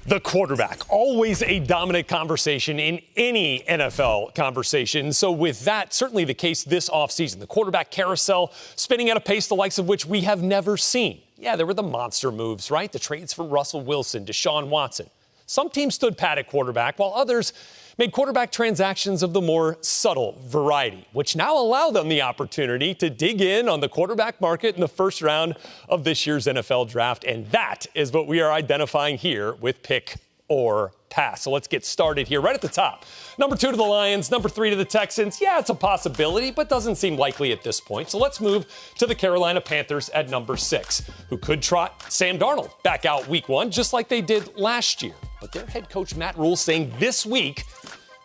The quarterback, always a dominant conversation in any NFL conversation. So with that, certainly the case this offseason. The quarterback carousel spinning at a pace the likes of which we have never seen. Yeah, there were the monster moves, right? The trades for Russell Wilson, Deshaun Watson. Some teams stood pat at quarterback, while others made quarterback transactions of the more subtle variety, which now allow them the opportunity to dig in on the quarterback market in the first round of this year's NFL draft. And that is what we are identifying here with Pick or Pass. So let's get started here right at the top. Number 2 to the Lions, number 3 to the Texans. Yeah, it's a possibility, but doesn't seem likely at this point. So let's move to the Carolina Panthers at number 6, who could trot Sam Darnold back out week 1, just like they did last year. But their head coach, Matt Rule, saying this week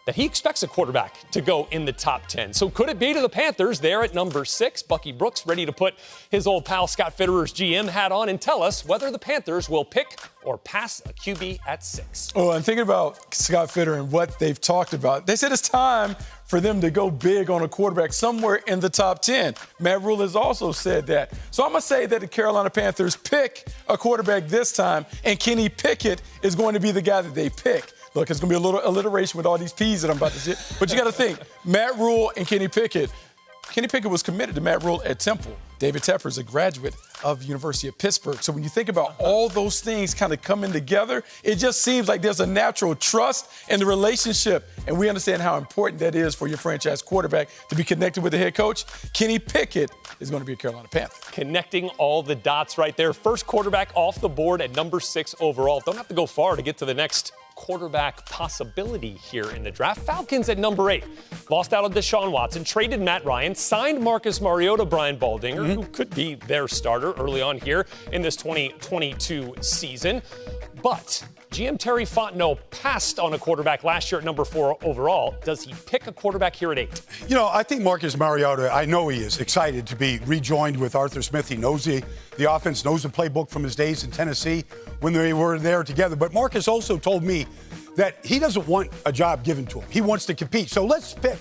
that he expects a quarterback to go in the top 10. So could it be to the Panthers there at number 6? Bucky Brooks ready to put his old pal Scott Fitterer's GM hat on and tell us whether the Panthers will pick or pass a QB at 6. Oh, I'm thinking about Scott Fitterer and what they've talked about. They said it's time for them to go big on a quarterback somewhere in the top 10. Matt Rule has also said that. So I'm going to say that the Carolina Panthers pick a quarterback this time, and Kenny Pickett is going to be the guy that they pick. Look, it's going to be a little alliteration with all these P's that I'm about to say. But you got to think, Matt Rule and Kenny Pickett. Kenny Pickett was committed to Matt Rule at Temple. David Tepper is a graduate of the University of Pittsburgh. So when you think about all those things kind of coming together, it just seems like there's a natural trust in the relationship. And we understand how important that is for your franchise quarterback to be connected with the head coach. Kenny Pickett is going to be a Carolina Panther. Connecting all the dots right there. First quarterback off the board at number 6 overall. Don't have to go far to get to the next quarterback possibility here in the draft. Falcons at number 8. Lost out on Deshaun Watson, traded Matt Ryan, signed Marcus Mariota, Brian Baldinger, who could be their starter early on here in this 2022 season. But GM Terry Fontenot passed on a quarterback last year at number 4 overall. Does he pick a quarterback here at 8? You know, I think Marcus Mariota, I know he is excited to be rejoined with Arthur Smith. He knows the offense, knows the playbook from his days in Tennessee when they were there together. But Marcus also told me that he doesn't want a job given to him. He wants to compete. So let's pick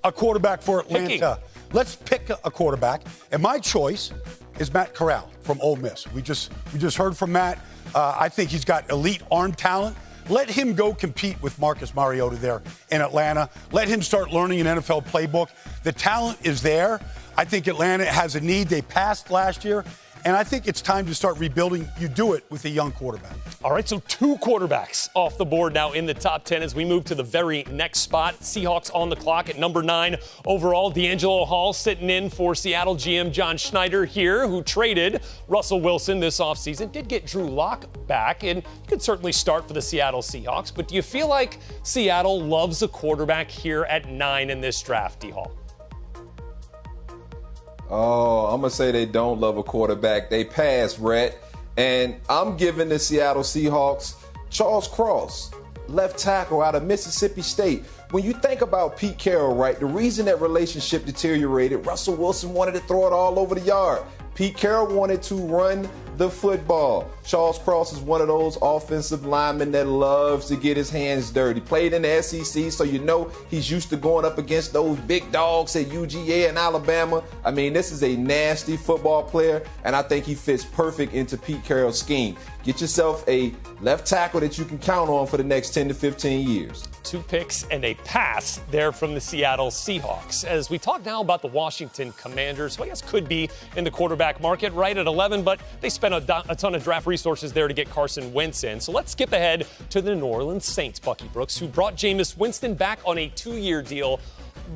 a quarterback for Atlanta. Let's pick a quarterback. And my choice is Matt Corral from Ole Miss. We just heard from Matt. I think he's got elite arm talent. Let him go compete with Marcus Mariota there in Atlanta. Let him start learning an NFL playbook. The talent is there. I think Atlanta has a need. They passed last year. And I think it's time to start rebuilding. You do it with a young quarterback. All right, so 2 quarterbacks off the board now in the top 10 as we move to the very next spot. Seahawks on the clock at number 9 overall. D'Angelo Hall sitting in for Seattle GM John Schneider here, who traded Russell Wilson this offseason. Did get Drew Lock back, and he could certainly start for the Seattle Seahawks. But do you feel like Seattle loves a quarterback here at 9 in this draft, D-Hall? Oh, I'm going to say they don't love a quarterback. They pass, Rhett. And I'm giving the Seattle Seahawks Charles Cross, left tackle out of Mississippi State. When you think about Pete Carroll, right, the reason that relationship deteriorated, Russell Wilson wanted to throw it all over the yard. Pete Carroll wanted to run the football. Charles Cross is one of those offensive linemen that loves to get his hands dirty. Played in the SEC, so you know he's used to going up against those big dogs at UGA and Alabama. I mean, this is a nasty football player, and I think he fits perfect into Pete Carroll's scheme. Get yourself a left tackle that you can count on for the next 10 to 15 years. 2 picks and a pass there from the Seattle Seahawks. As we talk now about the Washington Commanders, who I guess could be in the quarterback market right at 11, but they spent a ton of draft resources there to get Carson Wentz in. So let's skip ahead to the New Orleans Saints, Bucky Brooks, who brought Jameis Winston back on a 2-year deal.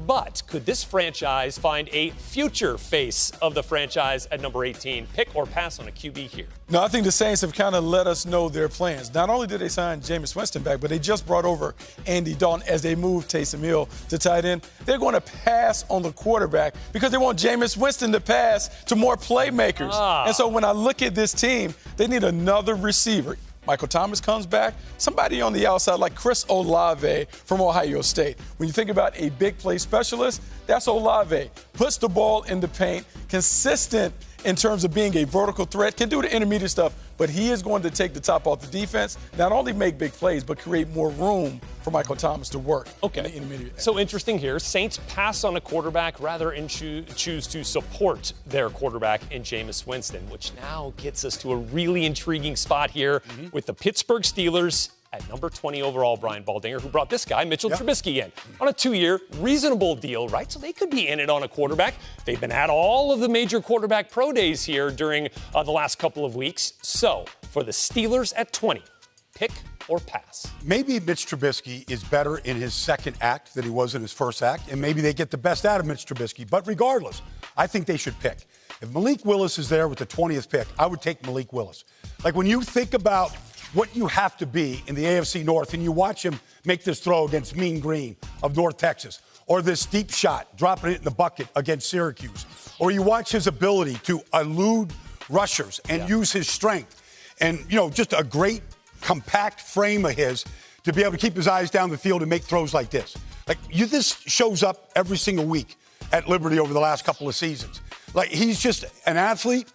But could this franchise find a future face of the franchise at number 18? Pick or pass on a QB here? No, I think the Saints have kind of let us know their plans. Not only did they sign Jameis Winston back, but they just brought over Andy Dalton as they move Taysom Hill to tight end. They're going to pass on the quarterback because they want Jameis Winston to pass to more playmakers. And so when I look at this team, they need another receiver. Michael Thomas comes back. Somebody on the outside like Chris Olave from Ohio State. When you think about a big play specialist, that's Olave. Puts the ball in the paint, consistent in terms of being a vertical threat, can do the intermediate stuff, but he is going to take the top off the defense, not only make big plays, but create more room for Michael Thomas to work. Okay. In the intermediate. So interesting here. Saints pass on a quarterback rather than choose to support their quarterback in Jameis Winston, which now gets us to a really intriguing spot here with the Pittsburgh Steelers at number 20 overall, Brian Baldinger, who brought this guy, Mitchell Trubisky, in on a 2-year reasonable deal, right? So they could be in it on a quarterback. They've been at all of the major quarterback pro days here during the last couple of weeks. So for the Steelers at 20, pick or pass? Maybe Mitch Trubisky is better in his second act than he was in his first act, and maybe they get the best out of Mitch Trubisky. But regardless, I think they should pick. If Malik Willis is there with the 20th pick, I would take Malik Willis. Like when you think about what you have to be in the AFC North and you watch him make this throw against Mean Green of North Texas, or this deep shot, dropping it in the bucket against Syracuse, or you watch his ability to elude rushers and use his strength and, just a great compact frame of his to be able to keep his eyes down the field and make throws like this. This shows up every single week at Liberty over the last couple of seasons. He's just an athlete.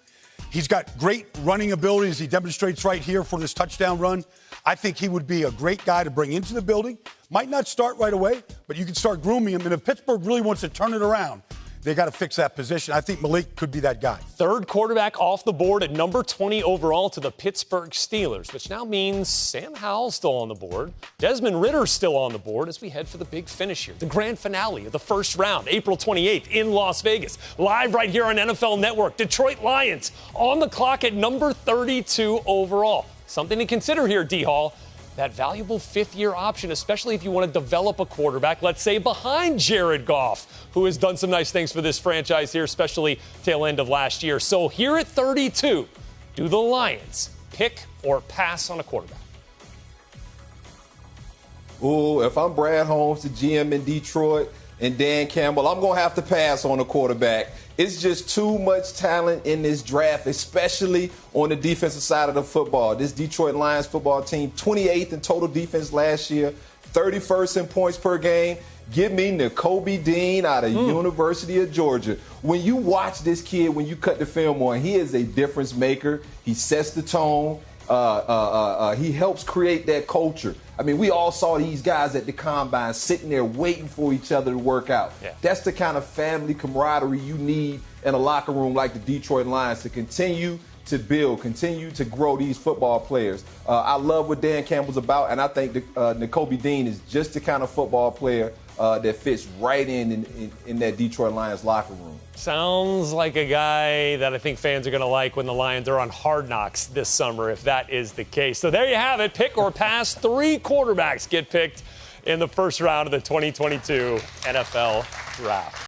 He's got great running abilities. He demonstrates right here for this touchdown run. I think he would be a great guy to bring into the building. Might not start right away, but you can start grooming him. And if Pittsburgh really wants to turn it around, they got to fix that position. I think Malik could be that guy. Third quarterback off the board at number 20 overall to the Pittsburgh Steelers, which now means Sam Howell's still on the board. Desmond Ritter's still on the board as we head for the big finish here. The grand finale of the first round, April 28th in Las Vegas. Live right here on NFL Network. Detroit Lions on the clock at number 32 overall. Something to consider here, D-Hall. That valuable fifth-year option, especially if you want to develop a quarterback, let's say, behind Jared Goff, who has done some nice things for this franchise here, especially tail end of last year. So here at 32, do the Lions pick or pass on a quarterback? Ooh, if I'm Brad Holmes, the GM in Detroit, and Dan Campbell, I'm going to have to pass on a quarterback. It's just too much talent in this draft, especially on the defensive side of the football. This Detroit Lions football team, 28th in total defense last year, 31st in points per game. Give me Nakobe Dean out of University of Georgia. When you watch this kid, when you cut the film on, he is a difference maker. He sets the tone. He helps create that culture. I mean, we all saw these guys at the combine sitting there waiting for each other to work out. Yeah. That's the kind of family camaraderie you need in a locker room like the Detroit Lions to continue to build, continue to grow these football players. I love what Dan Campbell's about, and I think Nakobe Dean is just the kind of football player that fits right in that Detroit Lions locker room. Sounds like a guy that I think fans are going to like when the Lions are on Hard Knocks this summer, if that is the case. So there you have it. Pick or pass. 3 quarterbacks get picked in the first round of the 2022 NFL Draft.